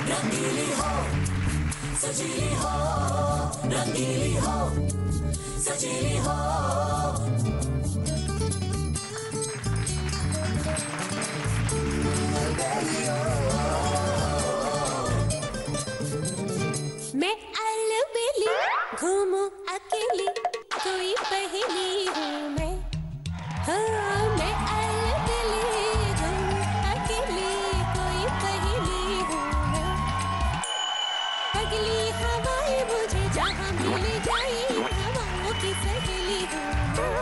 रंगीली हो सजीली हो, रंगीली हो सजीली हो। मैं अलबेली घूमूं अकेली, कोई पहेली हूँ मैं। हाँ मैं अलबेली घूमूं अकेली, कोई पहेली हूँ मैं। पगली हवाएं मुझे जहाँ मिल जाए, हवाओं की सहेली हूँ मैं।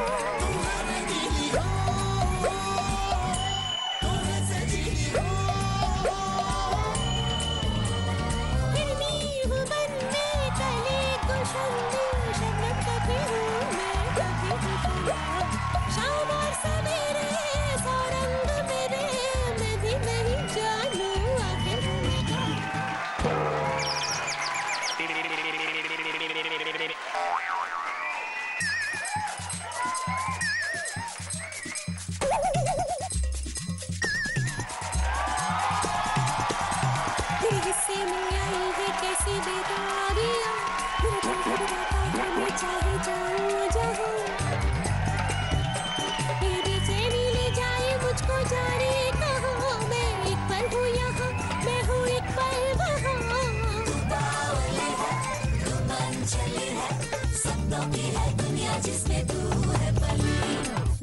जिसमें तू है पली,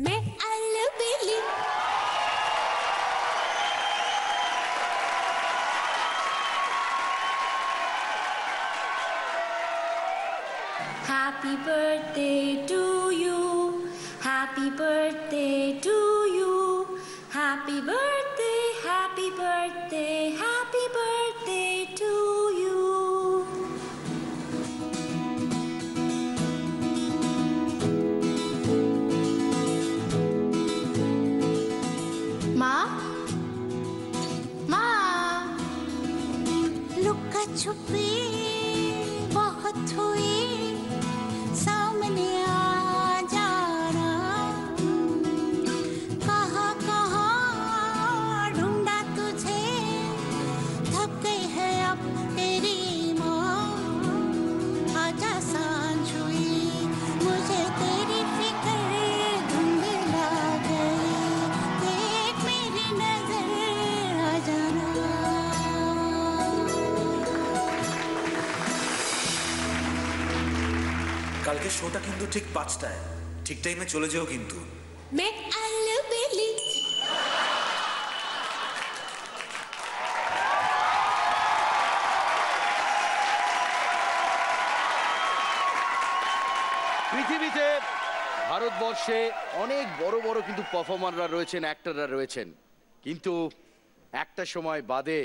मैं अलबेली। Happy birthday to you, happy birthday to you, happy birthday, happy birthday, happy birthday to you. छुपी बहुत हुई, सामने आ जाना। कहाँ कहाँ ढूंढा तुझे, थक गई है अब तेरी माँ। आजा सांझ हुई, मुझे तेरी फिक्र धुंधला गई। देख मेरी नजर आ जाना। কালকে শোটা কিন্তু ঠিক 5টায়, ঠিক টাইমে চলে যেও কিন্তু। मैं अलबेली। পৃথিবীতে ভারতবর্ষে অনেক বড় বড় কিন্তু পারফর্মাররা রয়েছেন, অ্যাক্টররা রয়েছেন, কিন্তু একটা সময় বাদে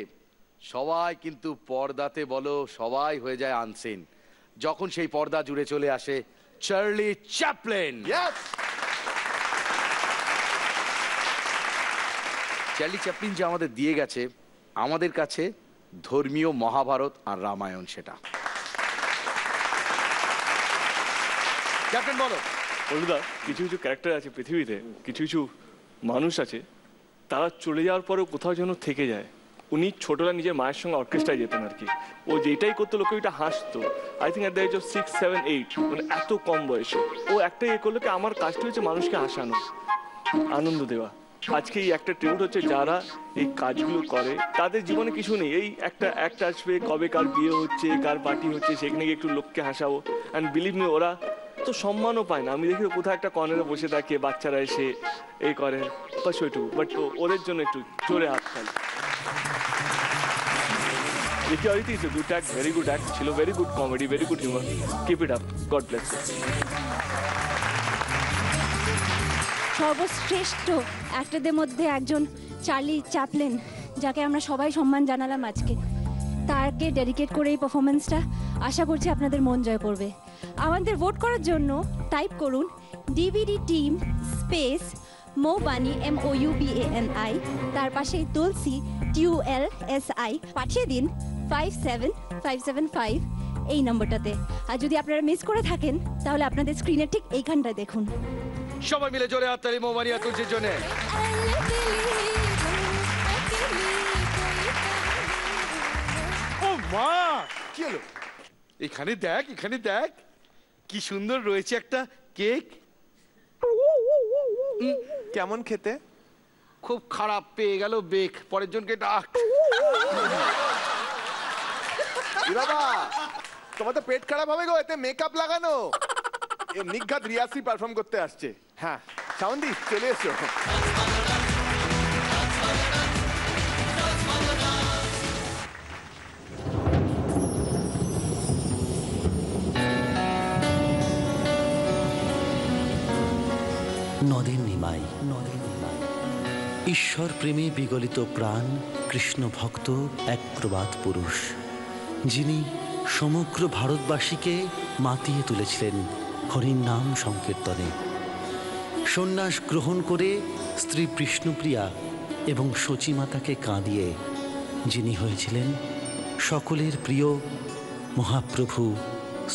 সবাই কিন্তু পর্দাতে বলো সবাই হয়ে যায় আনসিন, যখন সেই পর্দা জুড়ে চলে আসে চার্লি চ্যাপলিন। চার্লি চ্যাপলিন যে আমাদের দিয়ে গেছে আমাদের কাছে ধর্মীয় মহাভারত আর রামায়ণ, সেটা ক্যাপ্টেন বলো। বলুদা, কিছু কিছু ক্যারেক্টার আছে পৃথিবীতে, কিছু কিছু মানুষ আছে তারা চলে যাওয়ার পরেও কোথাও যেন থেকে যায়। উনি ছোটবেলা নিজের মায়ের সঙ্গে অর্কেস্ট্রায় যেতেন আর কি। ও যেটাই করতো লোকে ওইটা হাসতো। I think at the age of 6, 7, 8, মানে এত কম বয়সে ও একটাই করলো কি, আমার কাজটা হচ্ছে মানুষকে হাসানো, আনন্দ দেওয়া। আজকে এই একটা ট্রিবিউট হচ্ছে যারা এই কাজগুলো করে তাদের জীবনে কিছু নেই, এই একটা আসবে, কবে কার বিয়ে হচ্ছে, কার পার্টি হচ্ছে, সেখানে গিয়ে একটু লোককে হাসাবো। অ্যান্ড বিলিভ মি, ওরা তো সম্মানও পায় না। আমি দেখি কোথাও একটা কর্নারে বসে থাকে, বাচ্চারা এসে এই করে বাস ওইটুকু, বাট ওদের জন্য একটু জোরে হাত খালি। Ricky Aditi is a good act, very good act, ছিল very good comedy, very good humor. Keep it up. God bless. সর্বশ্রেষ্ঠ অ্যাক্টরদের মধ্যে একজন চার্লি চ্যাপলিন, যাকে আমরা সবাই সম্মান জানালাম আজকে, তাকে ডেডিকেট করে এই পারফরমেন্সটা আশা করছি আপনাদের মন জয় করবে। আমাদের ভোট করার জন্য টাইপ করুন ডিভিডি টিম স্পেস মৌবানি MOUBANI, তার পাশে তুলসী TULSI পাঠিয়ে দিন 57575 এই নম্বরটাতে। আর যদি আপনারা মিস করে থাকেন তাহলে আপনাদের স্ক্রিনে ঠিক এইখানটা দেখুন। সবাই মিলে জোরে হাততালি মৌবানি আর তুলসীর জন্য। মা কি হলো? এখানে দেখ, এখানে দেখ, কি সুন্দর রয়েছে একটা কেক। কেমন খেতে? খুব খারাপ, পেয়ে গেল বেক, পরের জনকে ডাক। বাবা তোমার তো পেট খারাপ হবে গো, এতে মেকআপ লাগানো। এ নিঘাত রিয়াসি পারফর্ম করতে আসছে। হ্যাঁ সাউন্দি চলে এসো। নদের নিমাই, নদের নিমাই, ঈশ্বর প্রেমে বিগলিত প্রাণ কৃষ্ণ ভক্ত এক প্রবাদ পুরুষ, যিনি সমগ্র ভারতবাসীকে মাতিয়ে তুলেছিলেন হরির নাম সংকীর্তনে। সন্ন্যাস গ্রহণ করে স্ত্রী বিষ্ণুপ্রিয়া এবং সচিমাতাকে কাঁদিয়ে যিনি হয়েছিলেন সকলের প্রিয় মহাপ্রভু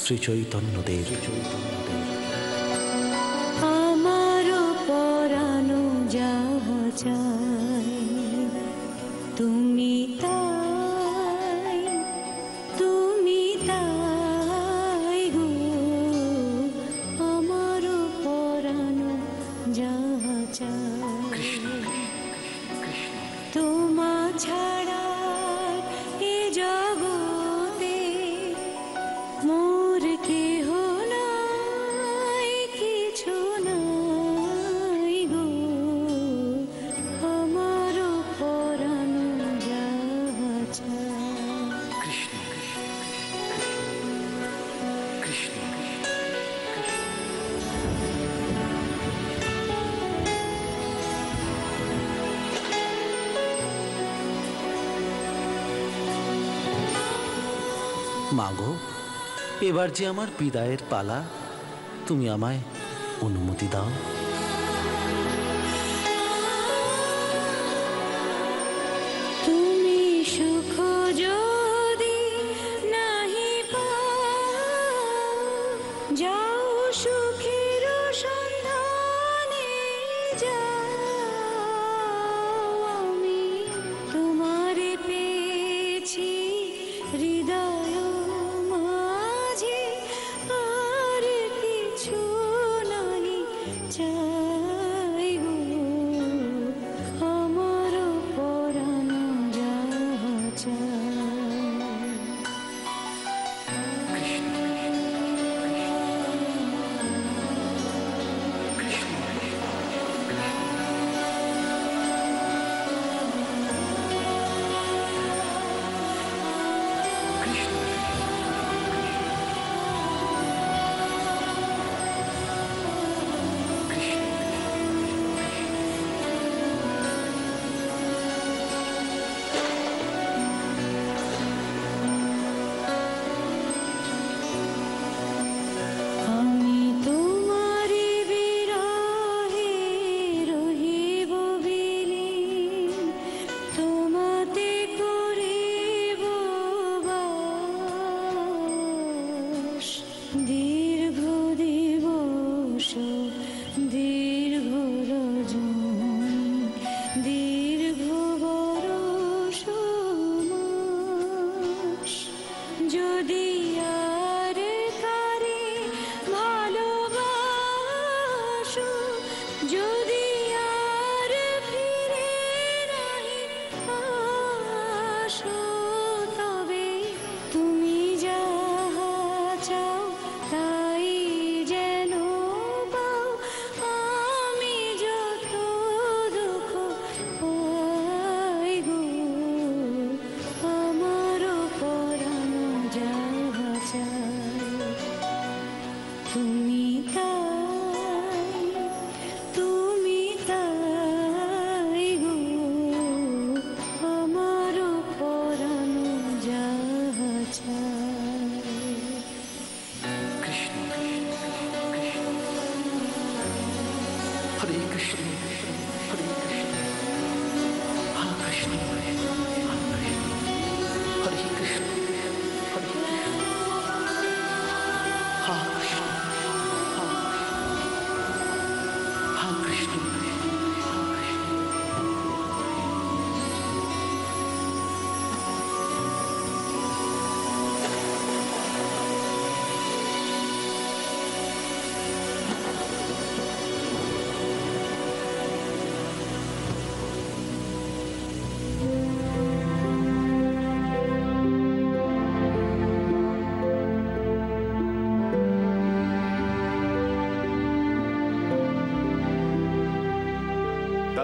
শ্রী চৈতন্যদেব। আমারও পরানো যাহা চাই তুমি তাই, তুমি তাই গো। আমারও পরানো যাহা চাই তোমা ছাড়া এ জগতে মোর কেহ নাই, কিছু নাই গো। আমারও পরানো যাহা চাই। কৃষ্ণ কৃষ্ণ মাগো, এবার যে আমার বিদায়ের পালা, তুমি আমায় অনুমতি দাও। তুমি সুখ যদি নাহি পাও, যাও সুখের সন্ধানে যাও। আমি তোমারে পেয়েছি হৃদয় মাঝে, আর কিছু নাহি চাই।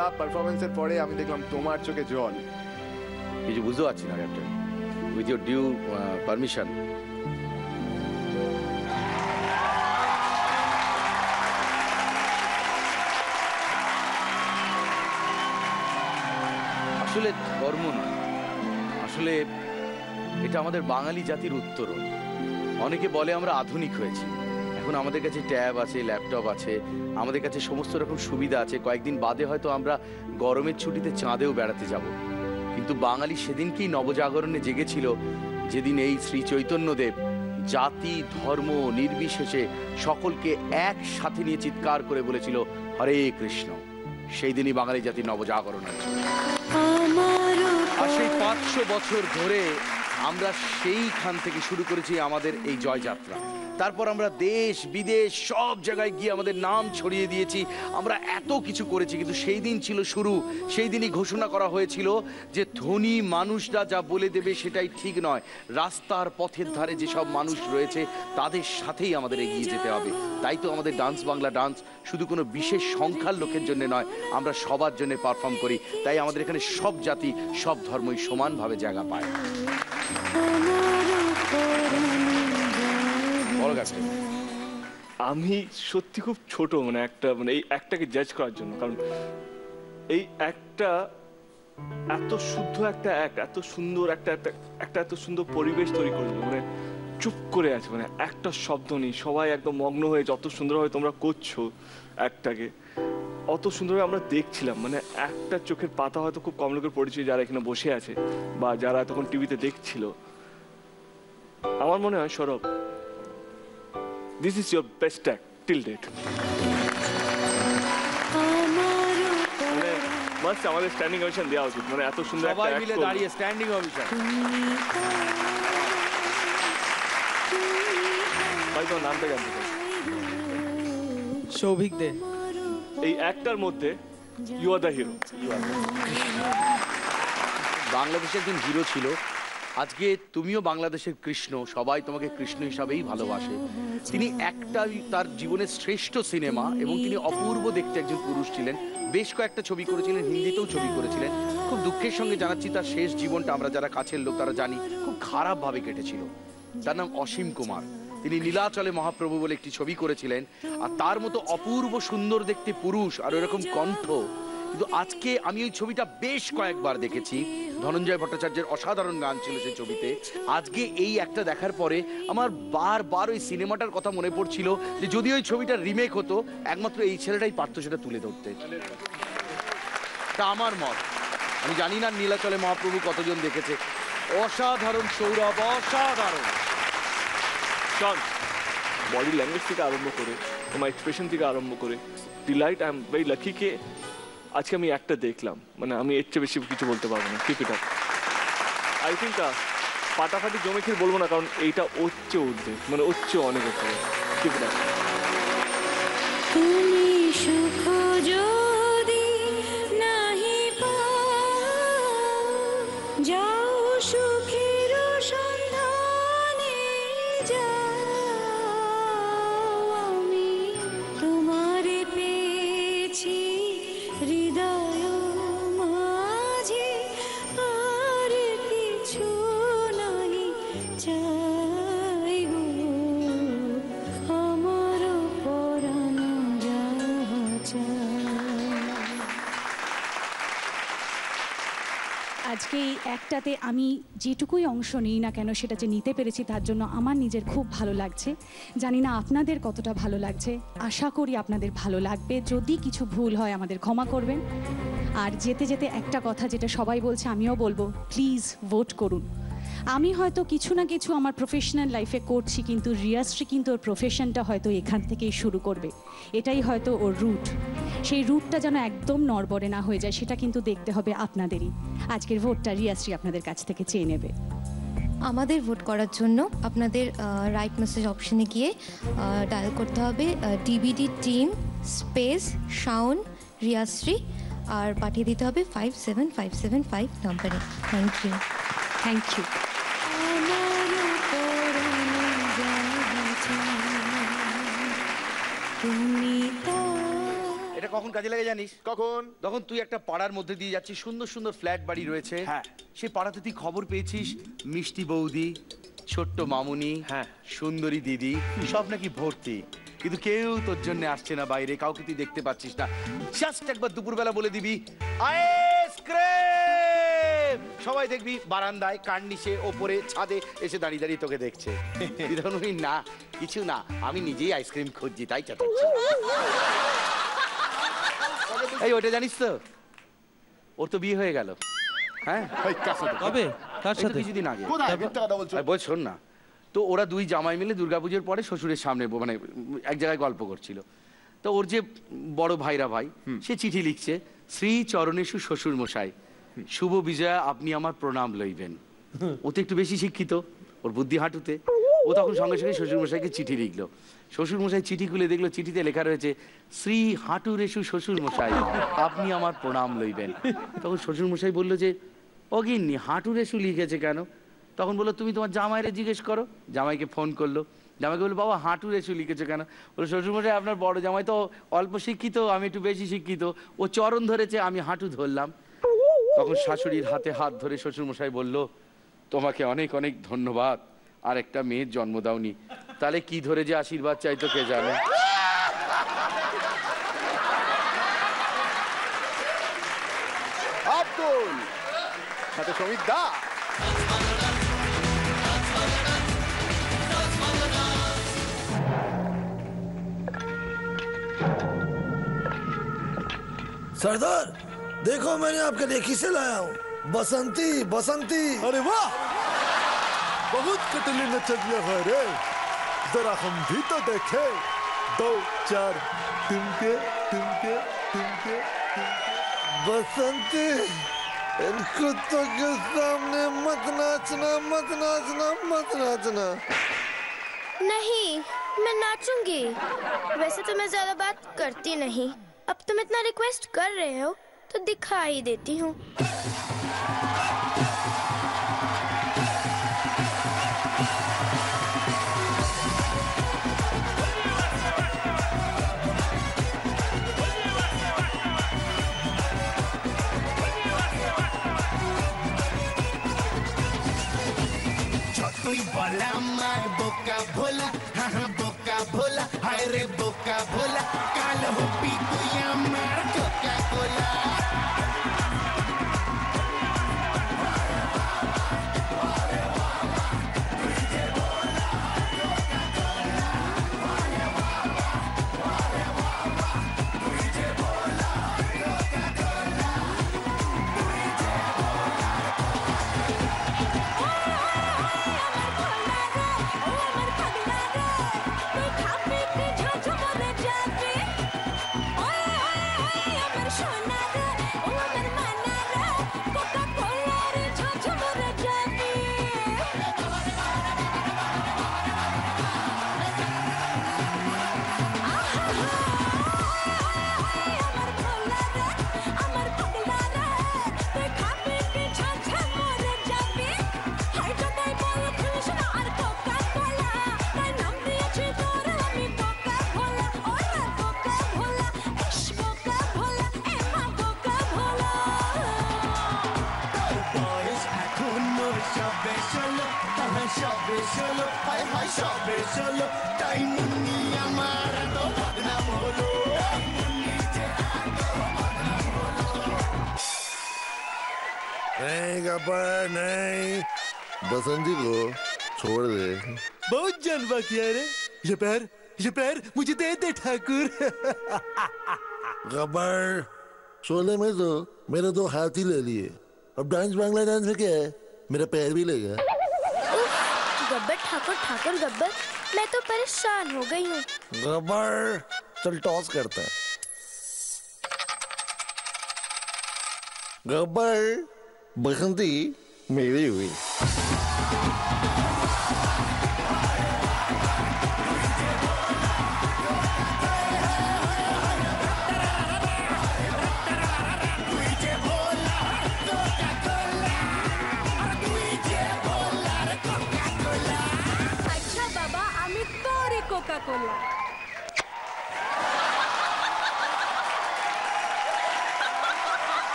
দাদা পারফরমেন্সের পরে আমি দেখলাম তোমার চোখে জল। কিছু বুঝতে পারছি না captain, with your due permission. আসলে ধর্ম নয়, আসলে এটা আমাদের বাঙালি জাতির উত্তরণ। অনেকে বলে আমরা আধুনিক হয়েছি, এখন আমাদের কাছে ট্যাব আছে, ল্যাপটপ আছে, আমাদের কাছে সমস্ত রকম সুবিধা আছে। কয়েকদিন বাদে হয়তো আমরা গরমের ছুটিতে চাঁদেও বেড়াতে যাব, কিন্তু বাঙালি সেদিনকেই নবজাগরণে জেগেছিল যেদিন এই শ্রী চৈতন্যদেব জাতি ধর্ম নির্বিশেষে সকলকে একসাথে নিয়ে চিৎকার করে বলেছিল হরে কৃষ্ণ। সেই দিনই বাঙালি জাতির নবজাগরণ হয়েছে। আর সেই 500 বছর ধরে আমরা সেইখান থেকে শুরু করেছি আমাদের এই জয়যাত্রা। তারপর আমরা দেশ বিদেশ সব জায়গায় গিয়ে আমাদের নাম ছড়িয়ে দিয়েছি, আমরা এত কিছু করেছি। কিন্তু সেই দিন ছিল শুরু, সেই দিনই ঘোষণা করা হয়েছিল যে ধনী মানুষরা যা বলে দেবে সেটাই ঠিক নয়, রাস্তার পথের ধারে যেসব মানুষ রয়েছে তাদের সাথেই আমাদের এগিয়ে যেতে হবে। তাই তো আমাদের ডান্স বাংলা ডান্স শুধু কোনো বিশেষ সংখ্যার লোকের জন্য নয়, আমরা সবার জন্য পারফর্ম করি। তাই আমাদের এখানে সব জাতি সব ধর্মই সমানভাবে জায়গা পায়। আমি সত্যি খুব ছোট এই একটাকে জাজ করার জন্য, কারণ এই একটা এত শুদ্ধ এত সুন্দর এত সুন্দর পরিবেশ তৈরি করে দিল। চুপ করে আছে, একটা শব্দ নেই, সবাই একদম মগ্ন হয়ে যত সুন্দরভাবে তোমরা করছো একটাকে, অত সুন্দরভাবে আমরা দেখছিলাম। একটা চোখের পাতা হয়তো খুব কম লোকের পরিচয় যারা এখানে বসে আছে বা যারা তখন টিভিতে দেখছিল। আমার মনে হয় Sourav, this is your best act till date. Must আমাদের স্ট্যান্ডিং ওভেশন দেওয়া উচিত। এত সুন্দর একটা সবাই মিলে দাঁড়িয়ে স্ট্যান্ডিং ওভেশন। ভাই তোমার নামটা জানতে চাই। সৌভিক দে। এই একটার মধ্যে ইউ আর দ্য হিরো। বাংলাদেশে একজন হিরো ছিল, আজকে তুমিও বাংলাদেশের কৃষ্ণ, সবাই তোমাকে কৃষ্ণ হিসাবেই ভালোবাসে। তিনি তার জীবনের শ্রেষ্ঠ সিনেমা এবং তিনি অপূর্ব দেখতে একজন পুরুষ ছিলেন। বেশ কয়েকটা ছবি করেছিলেন, হিন্দিতেও ছবি করেছিলেন। খুব দুঃখের সঙ্গে জানাচ্ছি তার শেষ জীবনটা আমরা যারা কাছের লোক তারা জানি খুব খারাপভাবে কেটেছিল। তার নাম অসীম কুমার। তিনি নীলাচলে মহাপ্রভু বলে একটি ছবি করেছিলেন, আর তার মতো অপূর্ব সুন্দর দেখতে পুরুষ আর এরকম কণ্ঠ। কিন্তু আজকে আমি ওই ছবিটা বেশ কয়েকবার দেখেছি, ধনঞ্জয় ভট্টাচার্যের অসাধারণ গান ছিল সেই ছবিতে। আজকে এই একটা দেখার পরে আমার বারবার ওই সিনেমাটার কথা মনে পড়ছিল যে যদি ওই ছবিটা রিমেক হতো একমাত্র এই ছেলেটাই পারতো সেটা তুলে ধরতে। তা আমার মত। আমি জানি না নীলাচলে মহাপ্রভু কতজন দেখেছে। অসাধারণ সৌরভ, অসাধারণ। বডি ল্যাঙ্গুয়েজ থেকে আরম্ভ করে তোমার এক্সপ্রেশন থেকে আরম্ভ করে delight, I am very lucky কে আজকে আমি একটা দেখলাম। আমি এর চেয়ে বেশি কিছু বলতে পারবো না। Keep it up. I think ফাটাফাটি জমে খেয়ে বলবো না, কারণ এইটা ওর চেয়ে উঠবে, ওর চেয়ে অনেক উপরে। Keep it up. তুমি সুখ যদি নাহি যাও সুখের সন্ধানে যাও, আমি তোমারে পেয়েছি হৃদয় মাঝে, আর কিছু নাহি চাই গো আমার পরাণ যাহা চায়। আজকে এই একটাতে আমি যেটুকুই অংশ নিই না কেন সেটা যে নিতে পেরেছি তার জন্য আমার নিজের খুব ভালো লাগছে। জানি না আপনাদের কতটা ভালো লাগছে, আশা করি আপনাদের ভালো লাগবে। যদি কিছু ভুল হয় আমাদের ক্ষমা করবেন। আর যেতে যেতে একটা কথা যেটা সবাই বলছে আমিও বলবো, প্লিজ ভোট করুন। আমি হয়তো কিছু না কিছু আমার প্রফেশনাল লাইফে করছি, কিন্তু রিয়াশ্রী কিন্তু ওর প্রফেশনটা হয়তো এখান থেকেই শুরু করবে। এটাই হয়তো ওর রুট। সেই রুটটা যেন একদম নড়বড়ে না হয়ে যায় সেটা কিন্তু দেখতে হবে আপনাদেরই। আজকের ভোটটা রিয়াশ্রী আপনাদের কাছ থেকে চেয়ে নেবে। আমাদের ভোট করার জন্য আপনাদের রাইট মেসেজ অপশনে গিয়ে ডায়াল করতে হবে DBD team space Shaon Riyashree, আর পাঠিয়ে দিতে হবে 57575 নম্বরে। Thank you. Thank you. এটা কখন কাজে লাগে জানিস? কখন? তখন তুই একটা পাড়ার মধ্যে দিয়ে যাচ্ছিস, সুন্দর সুন্দর ফ্ল্যাট বাড়ি রয়েছে। হ্যাঁ। সেই পাড়াতে তুই খবর পেয়েছিস মিষ্টি বৌদি, ছোট্ট মামুনি, হ্যাঁ, সুন্দরী দিদি সব নাকি ভর্তি, কিন্তু কেউ তোর জন্য আসছে না বাইরে, কাউকে তুই দেখতে পাচ্ছিস না। জাস্ট একবার দুপুরবেলা বলে দিবি আইসক্রিম, সবাই দেখবি বারান্দায়, কার্নিশে, ওপরে, ছাদে এসে দাঁড়িয়ে দাঁড়িয়ে তোকে দেখছে। তুই তখন বলবি, না কিছু না, আমি নিজেই আইসক্রিম খুঁজছি তাই চাটাচ্ছি। এই ওটা জানিস তো, ওর তো বিয়ে হয়ে গেল। হ্যাঁ, কবে? কার সাথে? কিছুদিন আগে। কোথায় মিথ্যা কথা বলছো? বল, শোন না, তো ওরা দুই জামাই মিলে দুর্গাপুজোর পরে শ্বশুরের সামনে মানে এক জায়গায় গল্প করছিল। তো ওর যে বড় ভাইরা ভাই, সে চিঠি লিখছে, শ্রী চরণেশু শ্বশুর মশাই, শুভ বিজয়া আপনি আমার প্রণাম লইবেন। ও তো একটু বেশি শিক্ষিত, ওর বুদ্ধি হাঁটুতে। ও তখন সঙ্গে সঙ্গে শ্বশুর মশাইকে চিঠি লিখলো। শ্বশুর মশাই চিঠি খুলে দেখলো, চিঠিতে লেখা রয়েছে শ্রী হাঁটু রেশু শ্বশুর মশাই আপনি আমার প্রণাম লইবেন। তখন শ্বশুর মশাই বললো যে অগিন্নি হাঁটু রেশু লিখেছে কেন? তখন বললো তুমি তোমার জামাইরে জিজ্ঞেস করো। জামাইকে ফোন করলো, জামাইকে বললো বাবা হাঁটু রেশু লিখেছে কেন? বললো শ্বশুরমশাই আপনার বড় জামাই তো অল্প শিক্ষিত, আমি একটু বেশি শিক্ষিত, ও চরণ ধরেছে, আমি হাঁটু ধরলাম। তখন শাশুড়ির হাতে হাত ধরে শ্বশুরমশাই বলল, তোমাকে অনেক অনেক ধন্যবাদ, আর একটা মেয়ের জন্ম দাওনি, তাহলে কি ধরে যে আশীর্বাদ চাইতো কে জানে। আব্দুল সাথে সমিত দা। सरदार देखो मैंने आपके देखी से लाया हूँ बसंती बसंती। अरे वाह, बहुत कटली नचनिया है रे, जरा हम भी तो देखे। 2 4 टिमके टिमके टिमके टिमके। बसंती इन कुत्तों के सामने मत नाचना मत नाचना मत नाचना। नहीं, मैं नाचूंगी। वैसे तो मैं ज्यादा बात करती नहीं, अब तुम इतना रिक्वेस्ट कर रहे हो तो दिखा ही देती हूँ। बोला मार बोका भोला, हाँ बोका भोला, हाय रे बोका भोला, काल हो पी तुया मार कोका कोला। नहीं गब्बर नहीं, बसंती को छोड़ दे। बहुत जलवा किया रे, ये पैर मुझे दे दे ठाकुर। गब्बर शोले में तो मेरे 2 हाथ ही ले लिए, अब डांस बांग्ला डांस में क्या है, मेरा पैर भी लेगा। गब्बर ठाकुर ठाकुर गब्बर, मैं तो परेशान हो गई हूँ। गब्बर चल टॉस करते हैं। गब्बर बसंती मेरी हुई। अच्छा बाबा, আমি তোরে কোকা কোলা।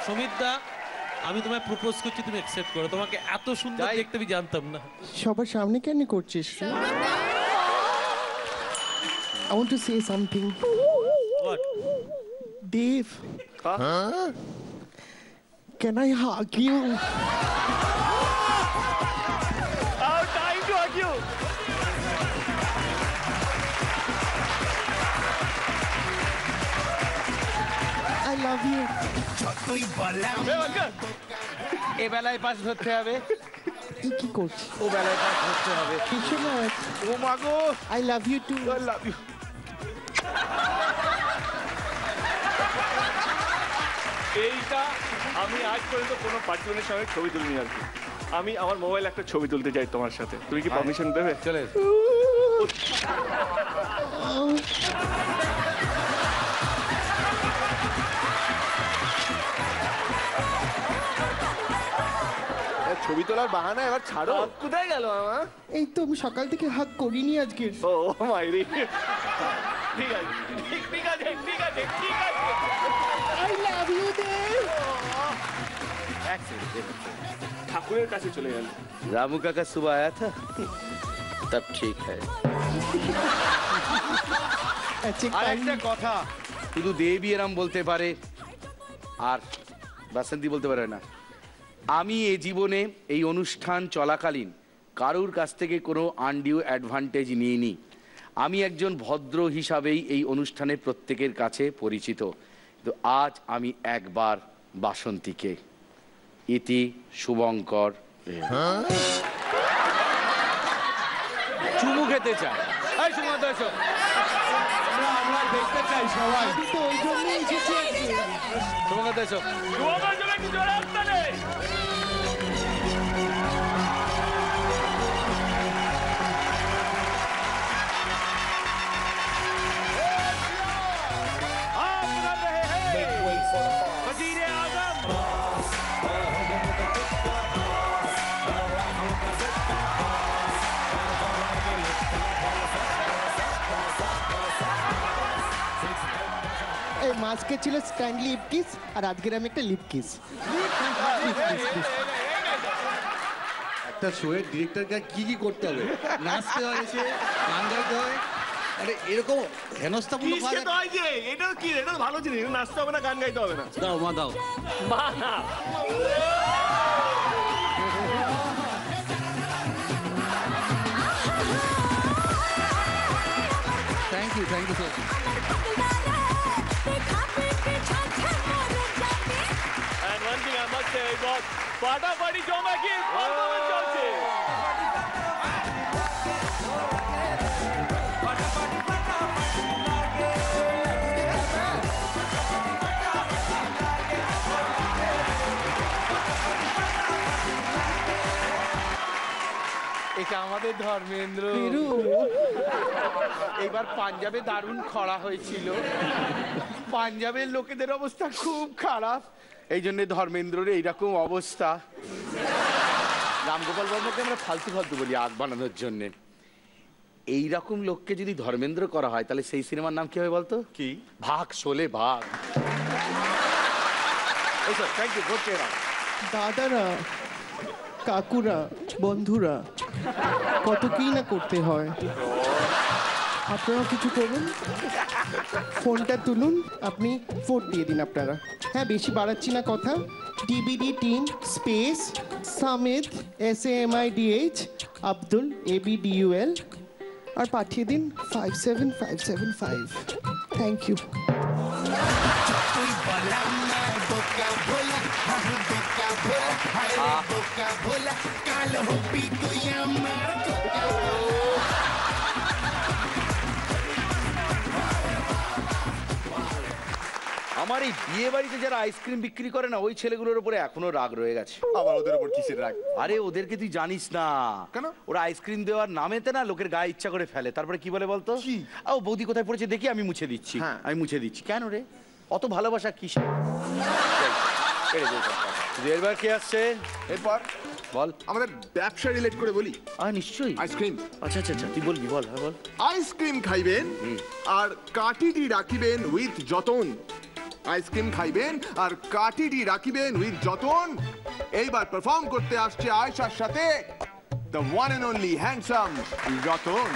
সমিতদা, আমি তোমায় প্রপোজ করছি, তুমি অ্যাকসেপ্ট করো। তোমাকে এত সুন্দর দেখতে আমি জানতাম না। সবার সামনে কেন করছিস? I want to say something. What? Dave. Huh? Can I hug you? Our time to hug you. I love you. এ বেলায় পাশ ধরতে হবে। তুই কি করছিস? ও বেলায় পাশ ধরতে হবে। কিছু না। ও মাগো, I love you too. I love you. এইটা আমি আজ পর্যন্ত কোনো পার্টিজনের সঙ্গে ছবি তুলিনি আর কি। আমি আমার মোবাইল একটা ছবি তুলতে চাই তোমার সাথে, তুমি কি পারমিশন দেবে? চলে ছবি তোলার বাহানা এবার ছাড়ো। কোথায় গেল আমার? এই তো আমি সকাল থেকে হাগ করিনি আজকে। ও মাইরি, ঠিক আছে ঠিক আছে ঠিক আছে ঠিক আছে। I love you Dave. ঠাকুরের কাছে চলে গেল। रामू काका सुबह आया था, तब ठीक है। আর একটা কথা, শুধু দেবী এরম বলতে পারে আর বাসন্তী বলতে পারে না। আমি এই জীবনে এই অনুষ্ঠান চলাকালীন কারুর কাছ থেকে কোনো আনডিউ অ্যাডভান্টেজ নিইনি। আমি একজন ভদ্র হিসাবেই এই অনুষ্ঠানে প্রত্যেকের কাছে পরিচিত। তো আজ আমি একবার বাসন্তীকে ইতি শুভঙ্কর চুমু খেতে চাই। এই শুভঙ্কর এসো, আমরা দেখতে চাই সবাই। তো ওই জন্যই এসেছি। শুভঙ্কর এসো। এই মাস্কে ছিল স্ট্যান্ডলি লিপ কিস, আর আজকের আমি একটা লিপ কিস। একটা শোয়ের ডিরেক্টরকে কি কি করতে হবে? নাচতে হয়, এসে গান গাইতে হয়। আরে এরকম হেনস্থামূলক কাজ হয় যে এটা কি? এটা ভালো জিনিস, নাচতে হবে না, গান গাইতে হবে না। দাও মা, দাও মা না। Thank you sir. And one thing I must say is that ফাটাফাটি জমাকি পারফরম্যান্স চলছে। এটা আমাদের ধর্মেন্দ্র। এবার পাঞ্জাবে দারুণ খরা হয়েছিল, পাঞ্জাবের লোকেদের অবস্থা খুব খারাপ, এই জন্য ধর্মেন্দ্রের এইরকম অবস্থা। রামগোপাল বর্মকে আমরা ফালতু ফালতু বলি আগ বানানোর জন্যে। এইরকম লোককে যদি ধর্মেন্দ্র করা হয় তাহলে সেই সিনেমার নাম কি হবে বলতো? কি? ভাগ শোলে ভাগ। Thank you. দাদারা, কাকুরা, বন্ধুরা, কত কি না করতে হয়। আপনারাও কিছু করুন, ফোনটা তুলুন, আপনি ভোট দিয়ে দিন আপনারা। হ্যাঁ, বেশি বাড়াচ্ছি না কথা। DBD team space Samidh SAMIDH Abdul ABDUL আর পাঠিয়ে দিন 57575। Thank you. আমার এই বিয়ে বাড়িতে যারা আইসক্রিম বিক্রি করে না, ওই ছেলেগুলোর উপরে এখনো রাগ রয়ে গেছে। আবার ওদের উপর কিসের রাগ? আরে ওদেরকে তুই জানিস না কেন? ওরা আইসক্রিম দেওয়ার নামেতে না লোকের গায়ে ইচ্ছা করে ফেলে, তারপরে কি বলে বলতো? ও বৌদি কোথায় পড়েছে দেখি, আমি মুছে দিচ্ছি। আমি মুছে দিচ্ছি। কেন রে অত ভালোবাসা কিসে? এরবার কে আসছে? এরপর বল। আমাদের ব্যবসা রিলেট করে বলি। নিশ্চয়ই। আইসক্রিম। আচ্ছা আচ্ছা আচ্ছা, তুই বলবি, বল। হ্যাঁ বল। আইসক্রিম খাইবেন আর কাটিটি রাখিবেন উইথ যতন, আইসক্রিম খাইবেন আর কাটিটি রাখিবেন উইথ যতন। এইবার পারফর্ম করতে আসছে আয়েশার সাথে the one and only handsome Ratan.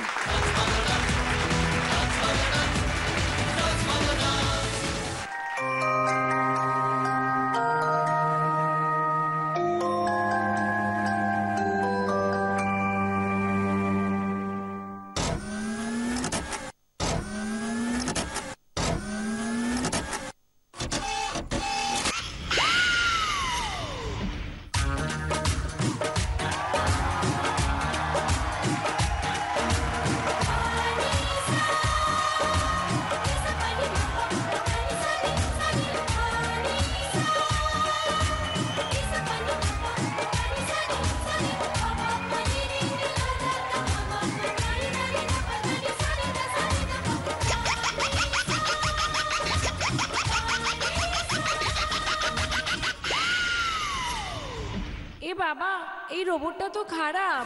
বাবা, এই রোবটটা তো খারাপ।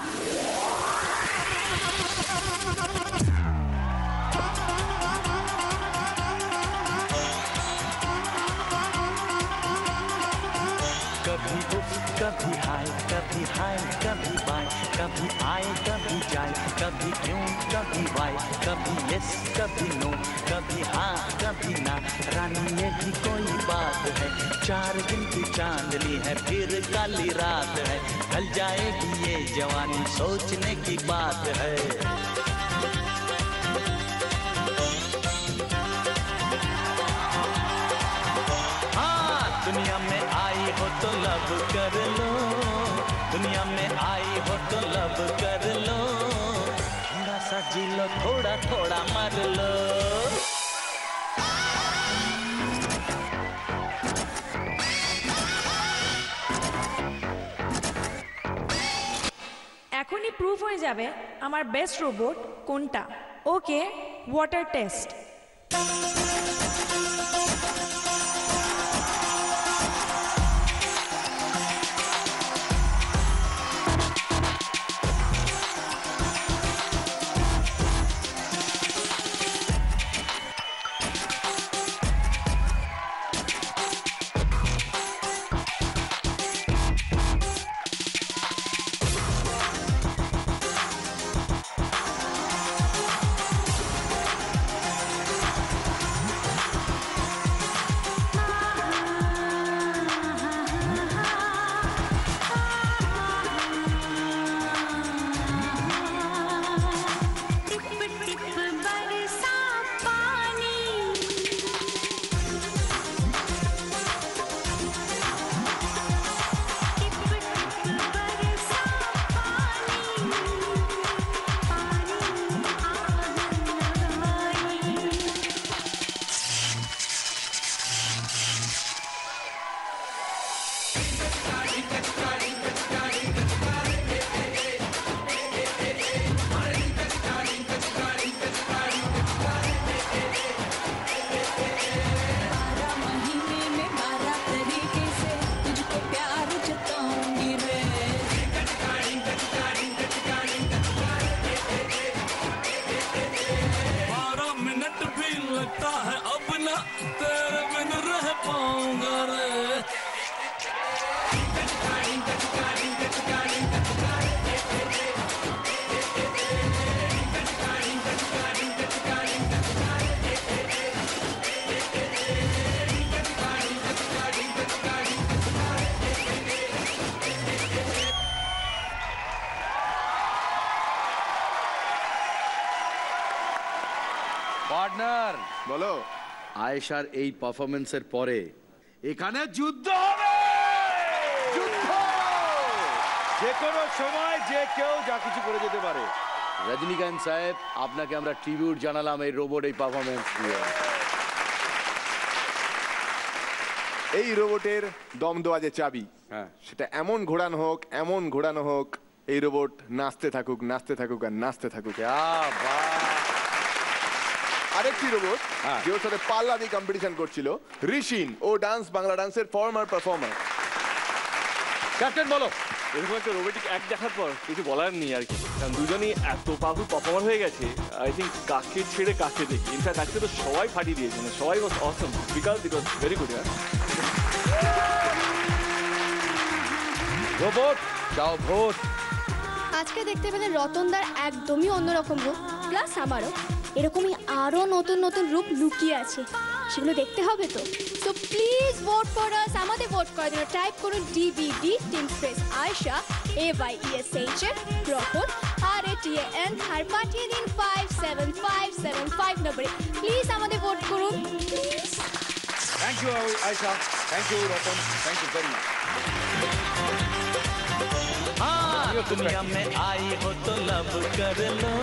कभी उफ कभी हाय कभी बाय कभी आए कभी जाए कभी क्यों कभी वाई कभी यस कभी नो कभी हाँ कभी ना रानी ये भी कोई बात है 4 दिन की चांदनी है फिर काली रात है ढल जाएगी ये जवानी सोचने की बात है दुनिया में आई हो तो लब कर लो दुनिया में आई हो तो लब कर लो थोड़ा सा जी लो थोड़ा थोड़ा मर लो এখনই প্রুফ হয়ে যাবে আমার বেস্ট রোবট কোনটা। ওকে, ওয়াটার টেস্ট। পার্টনার বলো, আয়েশার এই পারফরমেন্সের পরে এখানে যুদ্ধ হবে। যুদ্ধ যে কোনো সময় যে কেউ যা কিছু করে যেতে পারে। রজনীকান্ত সাহেব, আপনাকে আমরা ট্রিবিউট জানালাম এই রোবট এই পারফরমেন্স দিয়ে। এই রোবটের দম দেওয়া যে চাবি, সেটা এমন ঘোরানো হোক এই রোবট নাচতে থাকুক নাচতে থাকুক আর নাচতে থাকুক। আরেকটি রোবট যে ওর সাথে পাল্লা দিয়ে কম্পিটিশন করছিল, ঋষিন, ও বাংলা ডান্সের ফর্মার পারফর্মার। ক্যাপ্টেন বলো। এরকম একটা রোবোটিক অ্যাক্ট দেখার পর কিছু বলার নেই আর কি, কারণ দুজনই এত পাওয়ারফুল পারফর্মার হয়ে গেছে। আই থিঙ্ক কাকে ছেড়ে কাকে দেখি, ইনফ্যাক্ট আজকে তো সবাই ফাটিয়ে দিয়েছে, মানে সবাই was awesome, because it was very good. Robot দাও ভোট। আজকে দেখতে পেলে রতনদার একদমই অন্যরকম রূপ, প্লাস আমারও এরকমই আরও নতুন নতুন রূপ লুকিয়ে আছে, সেগুলো দেখতে হবে তো। So please vote for us. আমাদের ভোট করার জন্য টাইপ করুন DBD team space Ayesha AYESH Ratan RATAN আর পাঠিয়ে দিন 57575 নম্বরে। প্লিজ আমাদের ভোট করুন please. Thank you Ayesha, thank you Ratan, thank you very much. दुनिया में आई हो तो लब कर लो,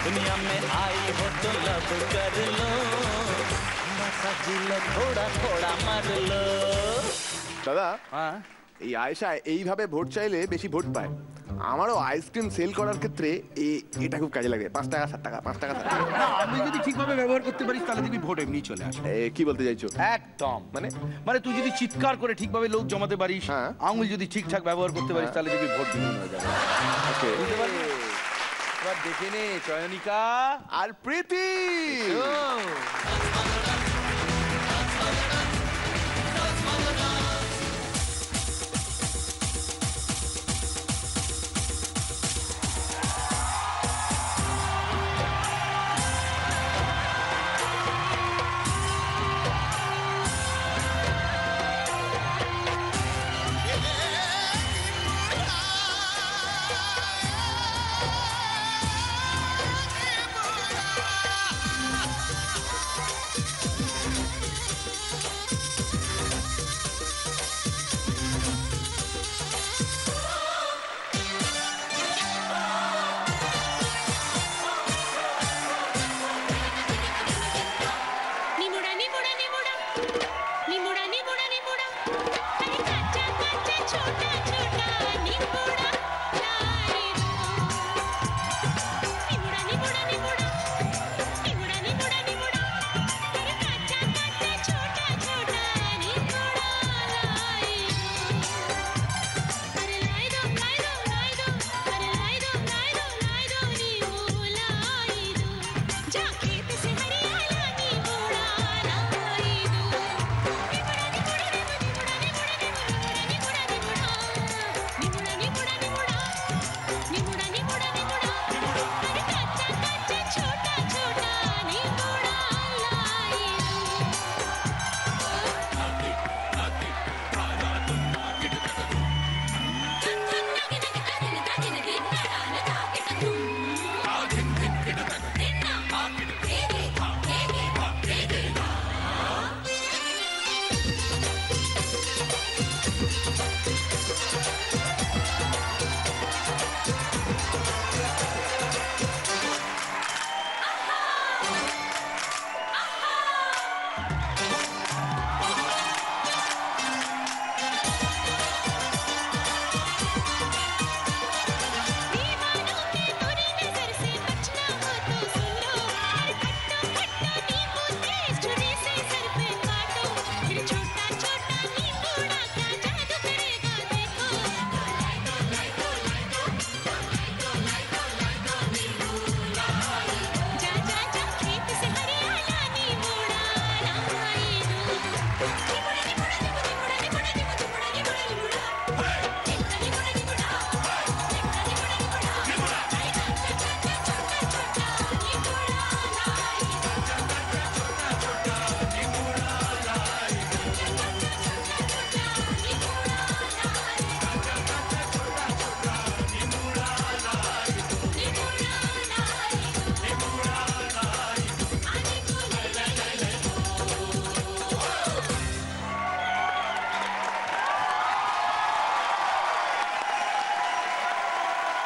दुनिया में आई हो तो लब कर लो, नशा जिलो थोड़ा थोड़ा मार लो। দাদা, এই আয়েশা এইভাবে ভোট চাইলে বেশি ভোট পায়। আমারও আইসক্রিম সেল করার ক্ষেত্রে এটা খুব কাজে লাগে। 5 টাকা 7 টাকা 5 টাকা 7 টাকা। না, আমি যদি ঠিকভাবে ব্যবহার করতে পারিস তাহলে দেখবি ভোট এমনি চলে আসে। কি বলতে চাইছো? একদম মানে তুই যদি চিৎকার করে ঠিকভাবে লোক জমাতে পারিস, আঙুল যদি ঠিকঠাক ব্যবহার করতে পারিস, তাহলে দেখবি ভোট দ্বিগুণ হয়ে যাবে। ওকে, বুঝতে পারলি? এবার দেখে নে চয়নিকা আর প্রীতি।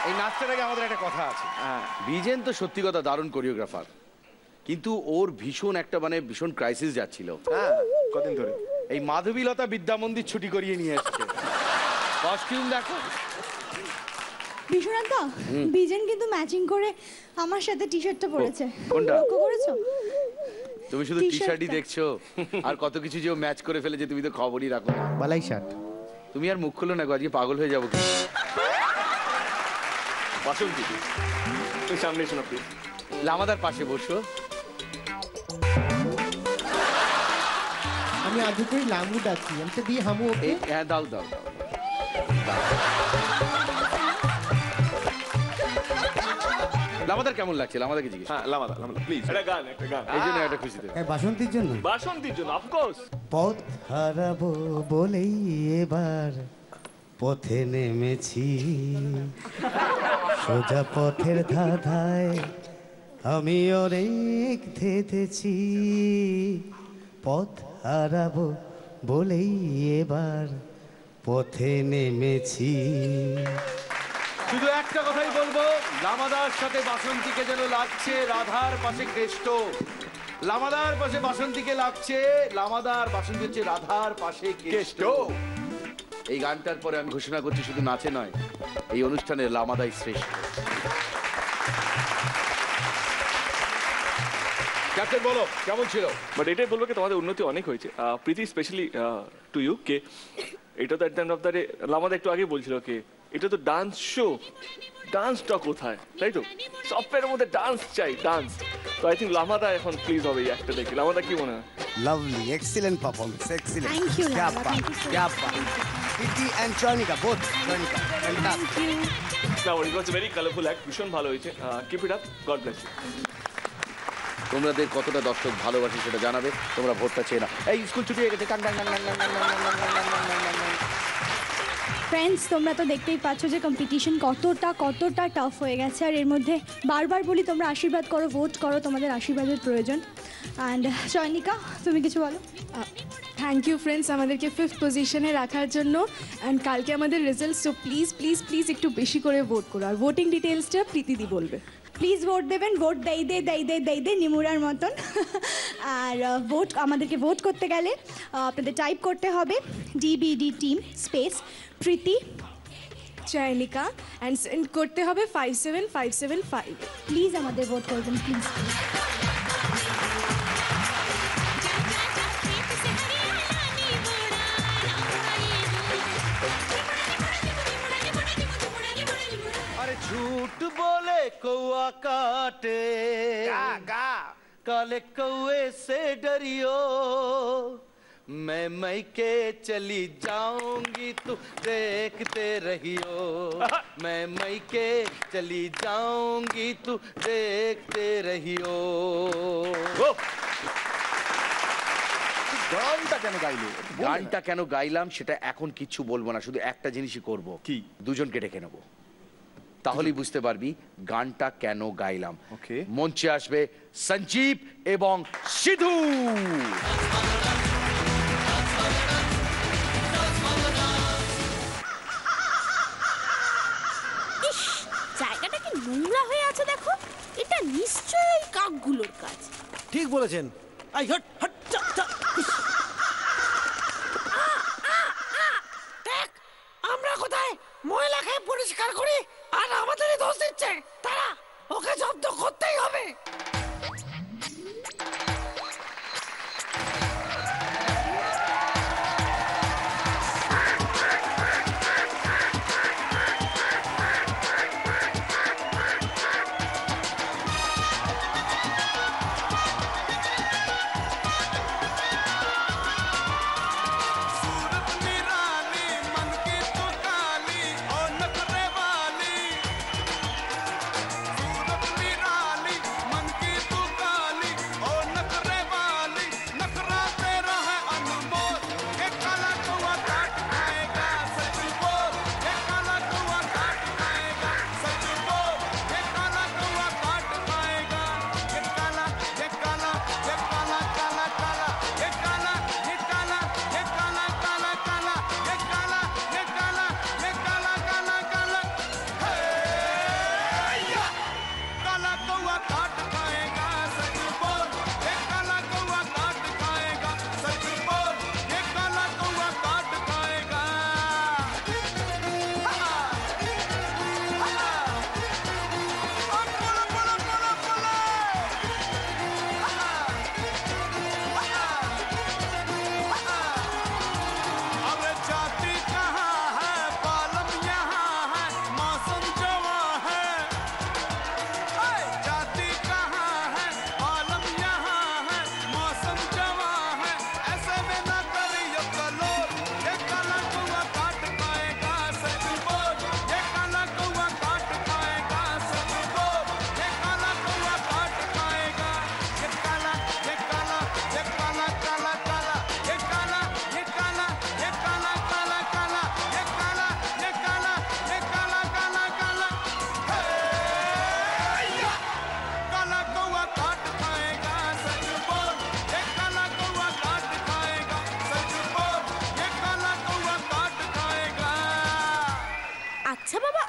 এই নাচটার আগে আমাদের একটা কথা আছে। বিজেন তো সত্যি কথা দারুণ কোরিওগ্রাফার, কিন্তু ওর ভীষণ একটা ভীষণ ক্রাইসিস যাচ্ছিল। কদিন ধরে এই মাধবীলতা বিদ্যা মন্দির ছুটি করিয়ে নিয়ে এসছে। কস্টিউম দেখো। বিশ্বনাথ দা, বিজেন কিন্তু ম্যাচিং করে আমার সাথে টি শার্টটা পরেছে। কোনটা? লক্ষ্য করেছো? তুমি শুধু টি শার্টই দেখছো, আর কত কিছু যে ম্যাচ করে ফেলেছে তুমি তো খবরই রাখো না। বালাই শার্ট। তুমি আর মুখ খুলো না গো, আজকে পাগল হয়ে যাবো কি। বাসন্তী তুই সামনে এসো না প্লিজ। লামাদার পাশে বসো। আমি আগে থেকে লামু ডাকি, আমি তো দিয়ে হামু ওকে। হ্যাঁ দাও দাও দাও। লামাদার কেমন লাগছে? লামাদাকে জিজ্ঞেস। হ্যাঁ লামাদা প্লিজ একটা গান একটা গান এই জন্য একটা খুশিতে। বাসন্তীর জন্য, বাসন্তীর জন্য অফকোর্স। পথ হারাবো বলেই এবার পথে নেমেছি, সোজা পথের ধাঁধায় আমি অনেক থেতেছি, পথ হারাবো বলেই এবার পথে নেমেছি। শুধু একটা কথাই বলবো, লামাদার সাথে বাসন্তীকে যেন লাগছে রাধার পাশে কৃষ্ণ, লামাদার পাশে বাসন্তীকে লাগছে, লামাদার বাসন্তী হচ্ছে রাধার পাশে কৃষ্ণ। এই গানটার পরে আমি ঘোষণা করছি, শুধু নাচে নয়, এই অনুষ্ঠানে লামাদাই শ্রেষ্ঠ। ক্যাপ্টেন বলো কেমন ছিল? বাট এটাই বলবো কি তোমাদের উন্নতি অনেক হয়েছে প্রীতি, স্পেশালি টু ইউ। কে এটা তো at the end of the day লামাদা একটু আগে বলছিল কে এটা তো ডান্স শো, ডান্সটা কোথায়, তাই তো? সফটওয়্যারের মধ্যে ডান্স চাই, ডান্স। তো আই থিঙ্ক লামাদা এখন প্লিজ হবে এই একটা দেখি। লামাদা কি মনে হয়? Lovely, excellent performance, excellent. Thank you, Lama. Thank you so much. Priti and Chonika, both. Chonika, fantastic. Now it was a very colorful act. ভীষণ ভালো হয়েছে। Keep it up. God bless you. তোমাদের কতটা দর্শক ভালোবাসে সেটা জানাবে, তোমরা ভোটটা চেয়ে না। এই স্কুল ছুটি হয়ে গেছে। ফ্রেন্ডস, তোমরা তো দেখতেই পাচ্ছ যে কম্পিটিশন কতটা টাফ হয়ে গেছে, আর এর মধ্যে বারবার বলি তোমরা আশীর্বাদ করো, ভোট করো, তোমাদের আশীর্বাদের প্রয়োজন। অ্যান্ড চয়নিকা, তুমি কিছু বলো। থ্যাংক ইউ ফ্রেন্ডস আমাদেরকে 5th পজিশনে রাখার জন্য। অ্যান্ড কালকে আমাদের result, so please please please একটু বেশি করে ভোট করো। আর ভোটিং ডিটেলসটা প্রীতিদি বলবে। প্লিজ ভোট দেবেন, ভোট দেই দে নিমুরার মতন। আর ভোট, আমাদেরকে ভোট করতে গেলে আপনাদের টাইপ করতে হবে DBD team space Priti Chayanika and send করতে হবে 57575। প্লিজ আমাদের ভোট করবেন প্লিজ। झूठ बोले कौआ काटे काले कौए से डरियो, मैं मैके चली जाऊंगी तू देखते रहियो, मैं मैके चली जाऊंगी तू देखते रहियो। গানটা কেন গাইলাম সেটা এখন কিচ্ছু বলবো না, শুধু একটা জিনিসই করব। কি? দুজনকে ডেকে নেবো, তাহলেই বুঝতে পারবি গানটা কেন গাইলাম। ওকে, মঞ্চে আসবে সঞ্জীব এবং সিধু। জায়গাটা কি নোংরা হয়ে আছে দেখো, এটা নিশ্চয়ই কাকগুলোর কাজ। ঠিক বলেছেন। আই হট হট চা চা। দেখ আমরা কোথায় ময়লাকে পরিষ্কার করি আর আমাদেরই দোষ দিচ্ছে তারা, ওকে জব্দ করতেই হবে।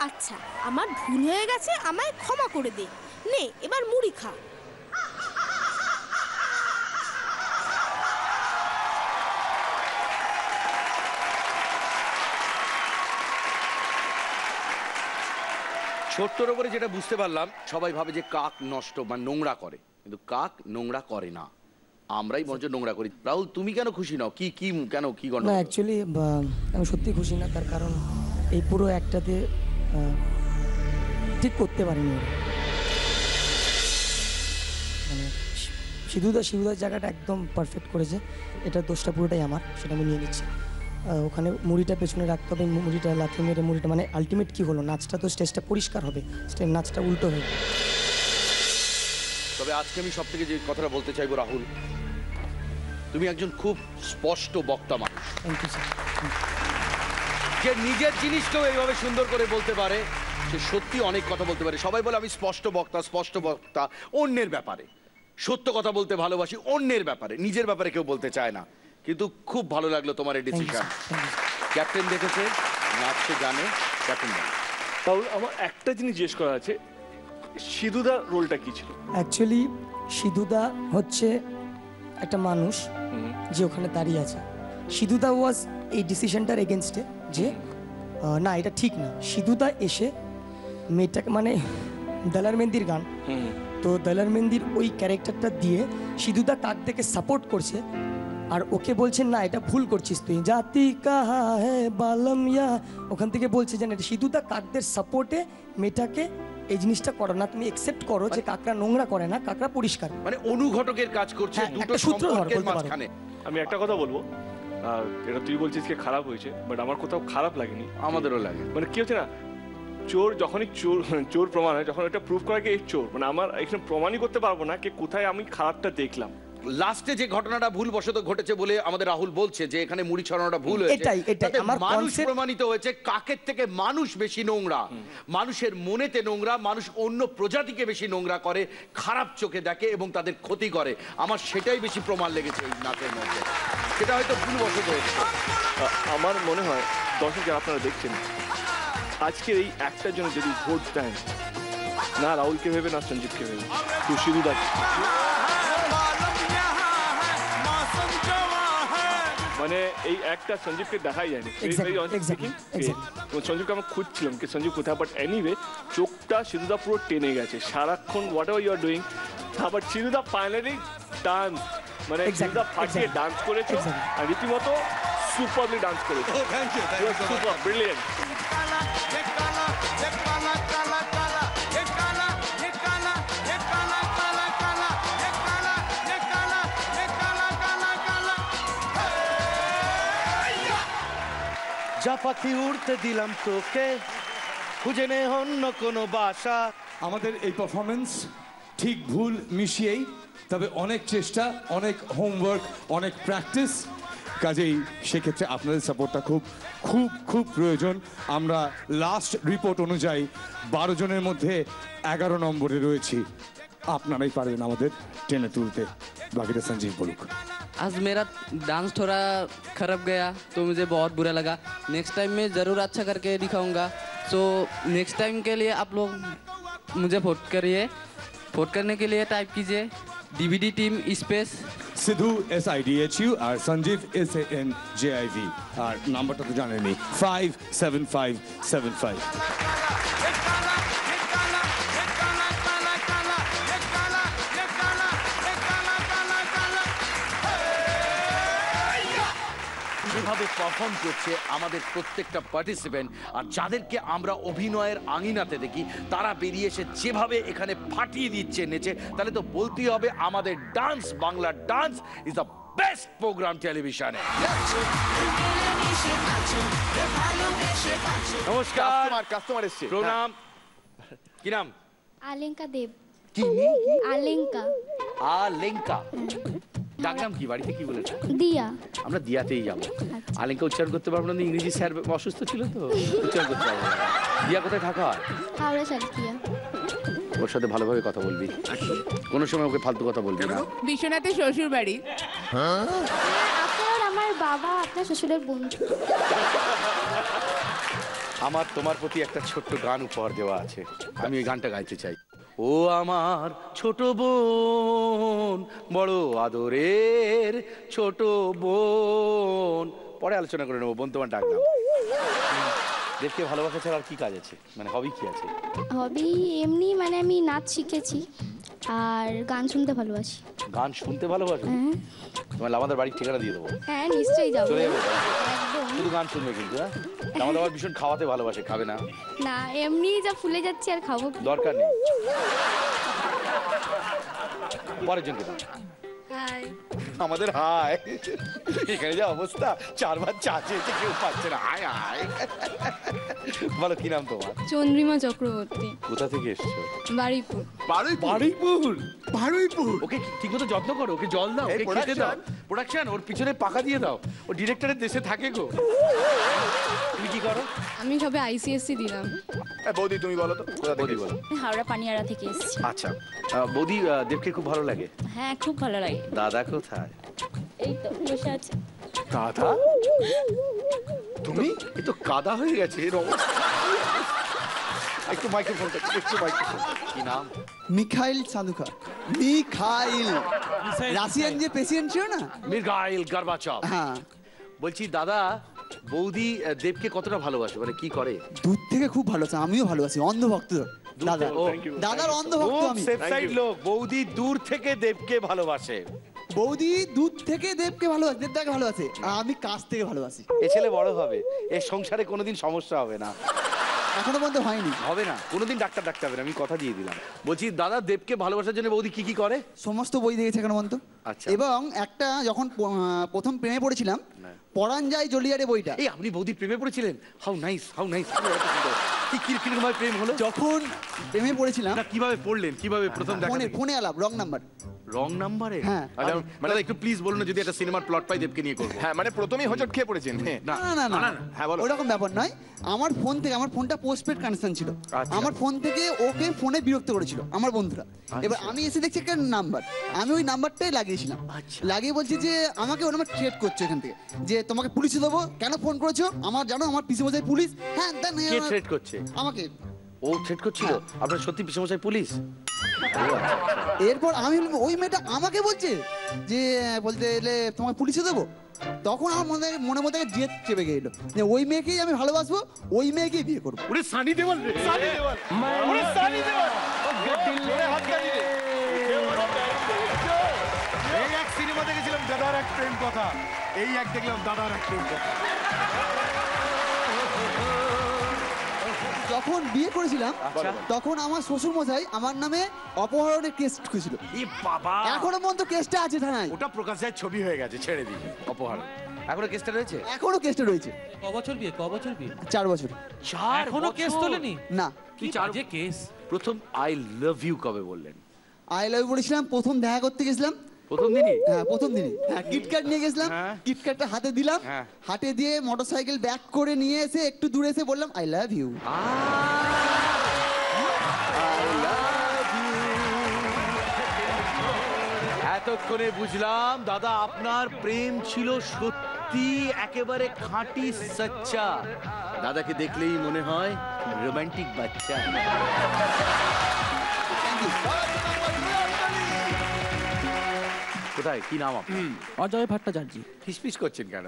আচ্ছা আমার ভুল হয়ে গেছে, আমায় ক্ষমা করে দে। নে এবার মুড়ি খা। ছোট্টর উপরে যেটা বুঝতে পারলাম, সবাই ভাবে যে কাক নষ্ট বা নোংরা করে, কিন্তু কাক নোংরা করে না, আমরাই বরঞ্চ নোংরা করি। রাহুল, তুমি কেন খুশি নাও? কি কি কেন কি না গন্ডগোল? অ্যাকচুয়ালি আমি সত্যি খুশি না, তার কারণ এই পুরো একটাতে ঠিক করতে পারিনি। মানে শিবুদার জায়গাটা একদম পারফেক্ট করেছে, এটা দোষটা পুরোটাই আমার, সেটা আমি নিয়ে নিচ্ছি। ওখানে মুড়িটা পেছনে রাখতে হবে, মুড়িটা লাথি মেরে মুড়িটা, মানে আলটিমেট কী হলো, নাচটা তো স্টেজটা পরিষ্কার হবে, নাচটা উল্টো হবে। তবে আজকে আমি সব থেকে যে কথাটা বলতে চাইবো রাহুল, তুমি একজন খুব স্পষ্ট বক্তা মানুষ। Thank you sir. যে নিজের জিনিসকেও এইভাবে সুন্দর করে বলতে পারে, সে সত্যি অনেক কথা বলতে পারে। সবাই বলে আমি স্পষ্ট বক্তা অন্যের ব্যাপারে, সত্য কথা বলতে ভালোবাসি অন্যের ব্যাপারে, নিজের ব্যাপারে কেউ বলতে চায় না। কিন্তু খুব ভালো লাগলো তোমার এই ডিসিশন। ক্যাপ্টেন দেখেছে, নাচতে জানে, ক্যাপ্টেন জানে। তাহলে আমার একটা জিনিস জিজ্ঞেস করা আছে, সিধুদার রোলটা কি ছিল? অ্যাকচুয়ালি সিধুদা হচ্ছে একটা মানুষ যে ওখানে দাঁড়িয়ে আছে। সিধুদা ওয়াজ এই ডিসিশনটার এগেনস্টে যে না এটা ঠিক না। সিধুদা এসে মেয়েটাকে, মানে দালার মেহেন্দির গান, তো দালার মেহেন্দির ওই ক্যারেক্টারটা দিয়ে সিধুদা কাকদেরকে সাপোর্ট করছে, আর ওকে বলছেন না এটা ভুল করছিস তুই, জাতি কাহা হে বালম ইয়া, ওখান থেকে বলছে যে না সিধুদা কাকদের সাপোর্টে মেয়েটাকে এই জিনিসটা করো না, তুমি একসেপ্ট করো যে কাকরা নোংরা করে না, কাকরা পরিষ্কার, মানে অনুঘটকের কাজ করছে দুটো সম্পর্কের মাঝখানে। আমি একটা কথা বলবো, এটা তুই বলছিস কি খারাপ হয়েছে, বাট আমার কোথাও খারাপ লাগেনি, আমাদেরও লাগে। মানে কি হচ্ছে না, চোর যখনই চোর প্রমাণ হয়, যখন এটা প্রুফ করা কি এই চোর, মানে আমার এখানে প্রমাণই করতে পারবো না যে কোথায় আমি খারাপটা দেখলাম। লাস্টে যে ঘটনাটা ভুলবশত ঘটেছে বলে আমাদের রাহুল বলছে যে এখানে মুড়ি ছড়ানোটা ভুল হয়েছে, এটাই আমার মানুষ প্রমাণিত হয়েছে কাকের থেকে মানুষ বেশি নোংরা, মানুষের মনেতে নোংরা, মানুষ অন্য প্রজাতিকে বেশি নোংরা করে, খারাপ চোখে দেখে এবং তাদের ক্ষতি করে। আমার সেটাই বেশি প্রমাণ লেগেছে এই নাচের মধ্যে, সেটা হয়তো ভুলবশত হয়েছে। আমার মনে হয় দর্শক যারা আপনারা দেখছেন, আজকের এই একটার জন্য যদি ভোট দেন, না রাহুলকে ভেবে না সঞ্জীবকে ভেবে, তো সিধুদা মানে এই একটা সঞ্জীবকে দেখাই যায়নি। সঞ্জীবকে আমি খুঁজছিলাম কি সঞ্জীব কোথায়, বাট এনিওয়ে চোখটা সিধুদা পুরো টেনে গেছে সারাক্ষণ, whatever you are doing, but সিধুদা ফাইনালি ডান্স, মানে সিধুদা ফাটিয়ে ডান্স করেছে, আর রীতিমতো সুপারলি ডান্স করেছে। Super brilliant. যা পাখি উড়তে দিলাম তোকে, খুঁজে নে অন্য কোনো বাসা। আমাদের এই পারফরমেন্স ঠিক ভুল মিশিয়েই, তবে অনেক চেষ্টা, অনেক হোমওয়ার্ক, অনেক প্র্যাকটিস, কাজেই সেক্ষেত্রে আপনাদের সাপোর্টটা খুব খুব খুব প্রয়োজন। আমরা লাস্ট রিপোর্ট অনুযায়ী 12 জনের মধ্যে 11 নম্বরে রয়েছি। আপনারাই পারবেন আমাদের টেনে তুলতে, বাকিটা সঞ্জীব বলুক। आज मेरा डांस थोड़ा खराब गया तो मुझे बहुत बुरा लगा। नेक्स्ट टाइम मैं ज़रूर अच्छा करके दिखाऊंगा। सो नेक्स्ट टाइम के लिए आप लोग मुझे वोट करिए। वोट करने के लिए टाइप कीजिए DVD team space Sidhu SIDHU আর সঞ্জীব SANJIV, আর নাম্বারটা তো জানেনই 57575। যেভাবে পারফর্ম করছে আমাদের প্রত্যেকটা পার্টিসিপেন্ট, আর যাদেরকে আমরা অভিনয়ের আঙিনাতে দেখি, তারা বেরিয়ে এসে যেভাবে এখানে ফাটিয়ে দিচ্ছে নেচে, তাহলে তো বলতেই হবে আমাদের dance, Bangla dance is the best programme টেলিভিশনে। নমস্কার, কাস্টমার এসেছে, প্রণাম। কি নাম? আলেঙ্কা দেব। কি? আলেঙ্কা। আলেঙ্কা। ডাকনাম কি? বাড়িতে কি বলেছে? দিয়া। আমরা দিয়াতেই যাবো। আলেঙ্কা উচ্চারণ করতে পারবো না, ইংরেজি স্যার অসুস্থ ছিল তো, উচ্চারণ করতে পারবো না। দিয়া কোথায় থাকা হয়? হাওড়া সালকিয়া। ওর সাথে ভালোভাবে কথা বলবি, কোনো সময় ওকে ফালতু কথা বলবি না। বিশ্বনাথের শ্বশুর বাড়ি। আপনার আমার বাবা আপনার শ্বশুরের বন্ধু। আমার তোমার প্রতি একটা ছোট্ট গান উপহার দেওয়া আছে, আমি ওই গানটা গাইতে চাই। ও আমার ছোট বোন, বড় আদরের ছোট বোন। পরে আলোচনা করে নেবো, বোন তোমার ডাকলাম। দেবকে ভালোবাসা ছাড়া আর কি কাজ আছে, মানে হবি কি আছে? হবি এমনি মানে আমি নাচ শিখেছি আর গান শুনতে ভালোবাসি। গান শুনতে ভালোবাসো? তোমার আমাদের বাড়ির ঠিকানা দিয়ে দেবো। হ্যাঁ নিশ্চয়ই যাবো। চলে যাবো, শুধু গান শুনবে কিন্তু। হ্যাঁ, আমাদের আবার ভীষণ খাওয়াতে ভালোবাসে, খাবে না? না এমনি যা ফুলে যাচ্ছে আর খাবো দরকার নেই। পরের জনকে দাও। হাই। আমাদের হাই। এখানে যা অবস্থা, 4 বার চা চেয়েছে, কেউ পাচ্ছে না। High high. বলো কি নাম তোমার? চন্দ্রিমা চক্রবর্তী। কোথা থেকে এসছো? বারুইপুর। বারুইপুর। ওকে ঠিক মতো যত্ন করো, ওকে জল দাও, ওকে খেতে দাও। প্রোডাকশন, ওর পিছনে পাকা দিয়ে দাও। ও ডিরেক্টরের দেশে থাকে গো। তুমি কি করো? আমি সবে আইসিএসসি দিলাম। বৌদি তুমি বলো তো, কোথা থেকে বলো? হাওড়া পানিয়ারা থেকে এসেছি। আচ্ছা বৌদি, দেবকে খুব ভালো লাগে? হ্যাঁ খুব ভালো লাগে। দাদা কোথায়? এই তো বসে আছে। দাদা তুমি? এ তো কাদা হয়ে গেছে এর অবস্থা। একটু মাইক্রোফোনটা, একটু মাইক্রোফোন। কি নাম? মিখাইল সানুকা। মিখাইল, রাশিয়ান যে প্রেসিডেন্ট ছিল না, মিখাইল গর্বাচভ। হ্যাঁ বলছি দাদা, বৌদি দেবকে কতটা ভালোবাসে, মানে কি করে? দূর থেকে খুব ভালোবাসে, আমিও ভালোবাসি, অন্ধভক্ত দাদা। দাদার অন্ধভক্ত আমি। সেফ সাইড লোক। বৌদি দূর থেকে দেবকে ভালোবাসে। বৌদি দূর থেকে দেবকে ভালোবাসে, দেবদাকে ভালোবাসে, আর আমি কাছ থেকে ভালোবাসি। এ ছেলে বড় হবে, এর সংসারে কোনোদিন সমস্যা হবে না। এখনো পর্যন্ত হয়নি। হবে না, কোনোদিন ডাক্তার ডাকতে হবে না, আমি কথা দিয়ে দিলাম। বলছি দাদা, দেবকে ভালোবাসার জন্য বৌদি কি কি করে? সমস্ত বই দেখেছে এখনো পর্যন্ত। আচ্ছা। এবং একটা যখন প্রথম প্রেমে পড়েছিলাম, পরাণ যায় জলিয়ারে বইটা। এই আপনি বৌদি প্রেমে পড়েছিলেন? How nice, how nice. কি কিরকম ভাবে প্রেম হলো? যখন প্রেমে পড়েছিলাম। কিভাবে পড়লেন, কিভাবে প্রথম দেখা? ফোনে আলাপ, রং নাম্বার। রং নাম্বারে? হ্যাঁ। মানে একটু প্লিজ বলুন না, যদি একটা সিনেমার প্লট পাই দেবকে নিয়ে করব। হ্যাঁ, মানে প্রথমেই হোঁচট খেয়ে পড়েছেন? না না না, হ্যাঁ বলো। ওরকম ব্যাপার নয়। আমার ফোন থেকে, আমার ফোনটা পোস্টপেড কানেকশন ছিল, আমার ফোন থেকে ওকে ফোনে বিরক্ত করেছিল আমার বন্ধুরা। এবার আমি এসে দেখছি একটা নাম্বার, আমি ওই নাম্বারটাই লাগিয়েছিলাম। লাগিয়ে বলছি যে আমাকে ও নাম্বার থ্রেট করছে এখান থেকে, যে তোমাকে পুলিশে দেবো, কেন ফোন করেছো, আমার জানো আমার পিসি মশাই পুলিশ। হ্যাঁ কে থ্রেট করছে? আমাকে। ও থ্রেট করছিল? আপনার সত্যি পিসি মশাই পুলিশ? এরপর আমি ওই মেয়েটা আমাকে বলছে যে, বলতে এলে তোমাকে পুলিশে দেবো। তখন আমার মনে মধ্যে জেদ চেপে গেল যে ওই মেয়েকেই আমি ভালোবাসবো, ওই মেয়েকেই বিয়ে করবো। ওরে সানি দেওয়াল রে, সানি দেওয়াল, ওরে সানি দেওয়াল। এই এক সিনেমা দেখেছিলাম দাদার এক প্রেম কথা, এই এক দেখলাম দাদার এক প্রেম কথা। যখন বিয়ে করেছিলাম তখন আমার শ্বশুর মশাই আমার নামে অপহরণের কেস ছিল। এখনো পর্যন্ত কেসটা আছে থানায়। ওটা প্রকাশ যায় ছবি হয়ে গেছে, ছেড়ে দিই। অপহরণ এখনো কেসটা রয়েছে? এখনো কেসটা রয়েছে। ক বছর বিয়ে, ক বছর বিয়ে? 4 বছর। এখনো কেস তোলেনি? না। কি বাজে কেস। প্রথম আই লাভ ইউ কবে বললেন? আই লাভ ইউ বলেছিলাম প্রথম দেখা করতে গেছিলাম। প্রথম দিনই? হ্যাঁ প্রথম দিনই। হ্যাঁ, কিটক্যাট নিয়ে গেছিলাম, কিটক্যাটটা হাতে দিলাম, হাতে দিয়ে মোটরসাইকেল ব্যাক করে নিয়ে এসে একটু দূরে এসে বললাম আই লাভ ইউ। এতক্ষণে বুঝলাম দাদা আপনার প্রেম ছিল সত্যি একেবারে খাঁটি সচ্চা। দাদাকে দেখলেই মনে হয় রোমান্টিক বাচ্চা। কোথায়, কি নাম আপনার? অজয় ভট্টাচার্য। ফিসফিস করছেন কেন?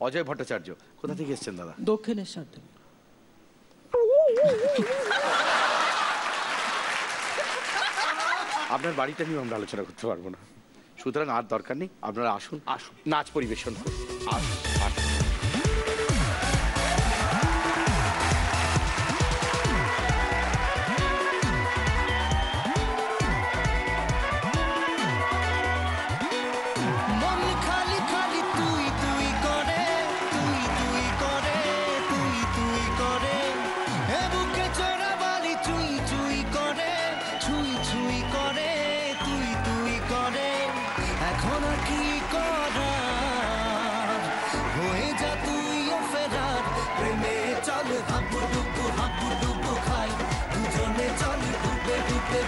অজয় ভট্টাচার্য। কোথা থেকে এসেছেন দাদা? দক্ষিণেশ্বর থেকে। আপনার বাড়িটা নিয়ে আমরা আলোচনা করতে পারবো না, সুতরাং আর দরকার নেই। আপনারা আসুন, আসুন নাচ পরিবেশন করুন। আসুন, আসুন।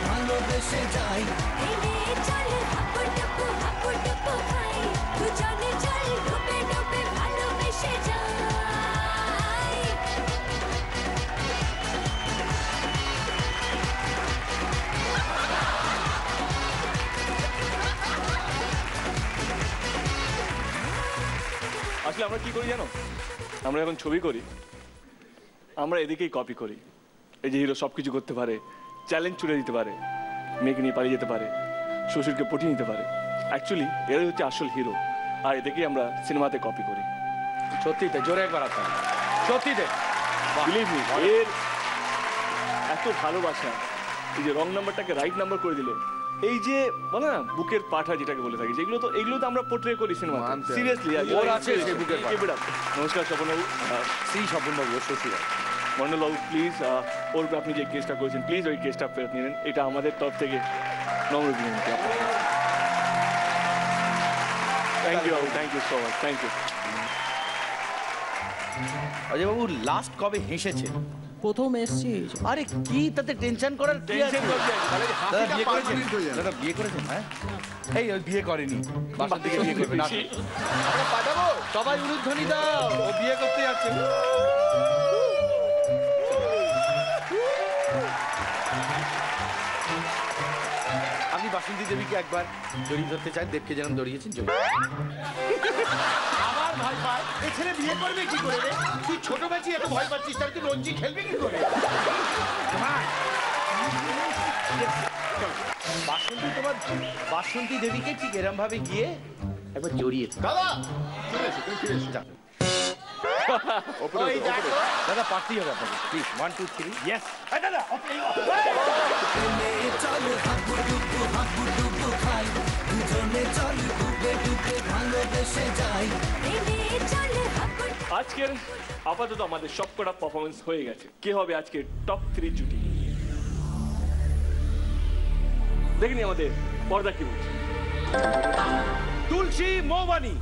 ভালোবেসে যাই, চল হাপু ডুপু খাই, দুজনে চল ডুবে ডুবে ভালোবেসে যাই। আসলে আমরা কি করি জানো, আমরা যখন ছবি করি আমরা এদিকেই কপি করি। এই যে হিরো সব কিছু করতে পারে, চ্যালেঞ্জ ছুড়ে দিতে পারে, মেয়েকে নিয়ে পালিয়ে যেতে পারে, শ্বশুরকে পটিয়ে নিতে পারে, অ্যাকচুয়ালি এরাই হচ্ছে আসল হিরো। আর এদিকেই আমরা সিনেমাতে কপি করি। সত্যি তাই, জোরে একবার আসা সত্যি তাই। বিলিভ মি, এর এত ভালোবাসা, এই যে রং নাম্বারটাকে রাইট নাম্বার করে দিল, এই যে বলে না বুকের পাঠা যেটাকে বলে থাকি, যেগুলো তো আমরা পোর্ট্রে করি সিনেমাতে। সিরিয়াসলি ওর আছে সেই বুকের পাঠা। নমস্কার স্বপনবাবু, শ্রী স্বপনবাবু শ্বশুর মন্ডলবাবু, প্লিজ ওর আপনি যে কেসটা করেছেন প্লিজ ওই কেসটা ফেরত নিলেন, এটা আমাদের তরফ থেকে নম্র বিনতি। থ্যাংক ইউ বাবু, thank you so much, thank you. Ajay বাবু লাস্ট কবে হেসেছে? প্রথম এসছি। আরে কি তাতে টেনশন করার কি আছে? দাদা বিয়ে করেছেন? হ্যাঁ, এই বিয়ে করেনি, বাসার থেকে বিয়ে করবে না। পাঠাবো সবাই উলুধ্বনি দাও, ও বিয়ে করতে যাচ্ছে। আপনি বাসন্তী দেবীকে একবার জড়িয়ে ধরতে চান, দেবকে যেন দড়িয়েছেন। আমার ভয় পায়, এই ছেলে বিয়ে করবে কি করে রে? তুই ছোট বাচ্চি এত ভয় পাচ্ছিস, তাহলে তুই রঞ্জি খেলবি কি করে? বাসন্তী দেবীকে ঠিক এরম ভাবে গিয়ে একবার জড়িয়ে দাদা দাদা পার্টি হবে আপনাকে, প্লিজ 1 2 3 ইয়েস। দাদা আজকের আপাতত আমাদের সবকটা পারফরমেন্স হয়ে গেছে। কে হবে আজকের টপ 3 জুটি? দেখনি আমাদের পর্দা কি বলছে। তুলসী মোবানি,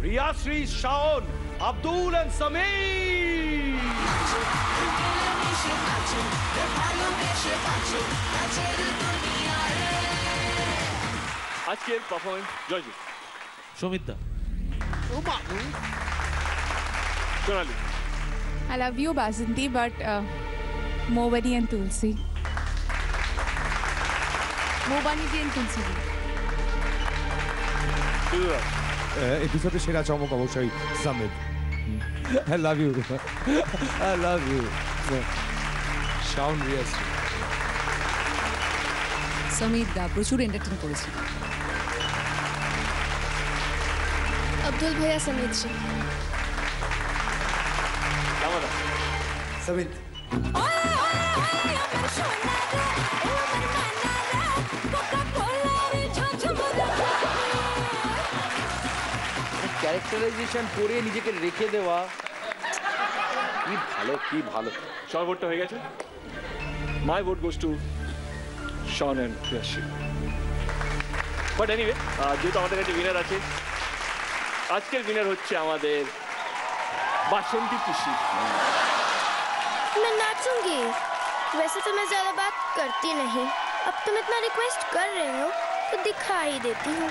রিয়াশ্রী, শাওন, আব্দুল এন্ড সামির। আজকের পারফরমেন্স জয়জি Samita, Sonali. I love you, Basanti, but Mobani and Tulsi. Mobani ji and Tulsi ji. এপিসোডে সেরা চমক অবশ্যই Samid. I love you. I love you. Shaon, Riaz. Samit দা প্রচুর এন্টারটেইন করেছে। अब्दुल भैया समीत जी। समित ক্যারেক্টারাইজেশন করে নিজেকে রেখে দেওয়া, কি ভালো, কি ভালো। সবার ভোটটা হয়ে গেছে। My vote goes to Shaon and Kriyashi. But anyway, যেহেতু আমাদের একটা উইনার আছে, আজকের উইনার হচ্ছে আমাদের বাসন্তী পিসি। मैं नाचूंगी, वैसे तो मैं ज्यादा बात करती नहीं, अब तुम इतना रिक्वेस्ट कर रहे हो तो दिखा ही देती हूँ।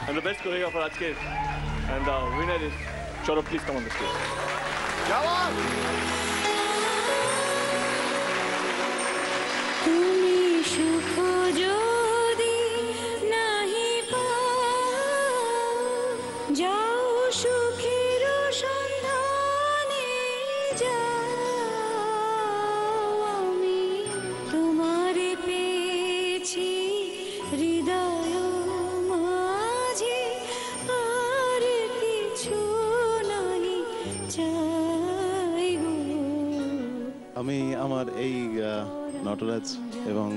And the best choreographer আজকে, and the winner is Choro. Please come on the stage. জওয়ান তুমি সুখ যদি নাহি পাও, যাও সুখের সন্ধানে যাও, আমি তোমারে পেয়েছি হৃদয় মাঝে, আর কিছু নাহি চাই গো। আমি আমার এই নটরাজ এবং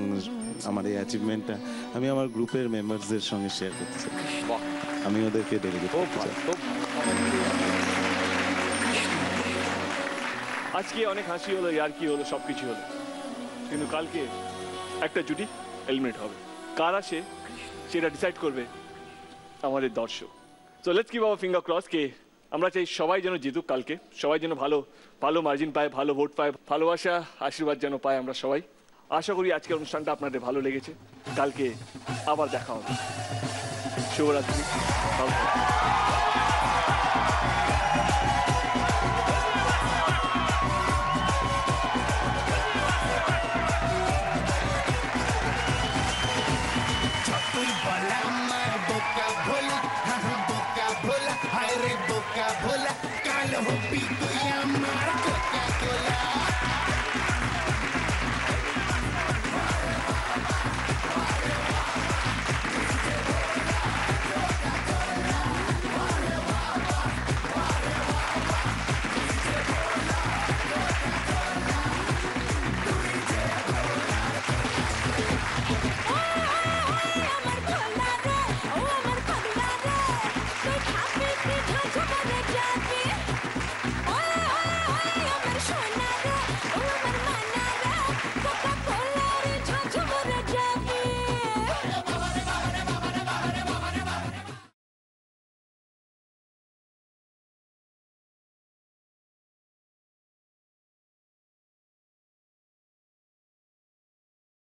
আমার এই অ্যাচিভমেন্টটা আমি আমার গ্রুপের মেম্বারসদের সঙ্গে শেয়ার করতে চাই। আমি ওদেরকে ডেলিগেট করতে চাই। আজকে অনেক হাসি হলো, ইয়ার কি হলো, সব কিছু হলো, কিন্তু কালকে একটা জুটি এলিমিনেট হবে। কার আসে সেটা ডিসাইড করবে আমাদের দর্শক। So let's give hour finger cross কে আমরা চাই সবাই যেন জিতুক কালকে, সবাই যেন ভালো ভালো মার্জিন পায়, ভালো ভোট পায়, ভালোবাসা আশীর্বাদ যেন পায় আমরা সবাই। আশা করি আজকের অনুষ্ঠানটা আপনাদের ভালো লেগেছে। কালকে আবার দেখা হবে। শুভরাত্রি, ভালো থাকবেন। Boca Bola, Carlo Pito y Amar Coca-Cola.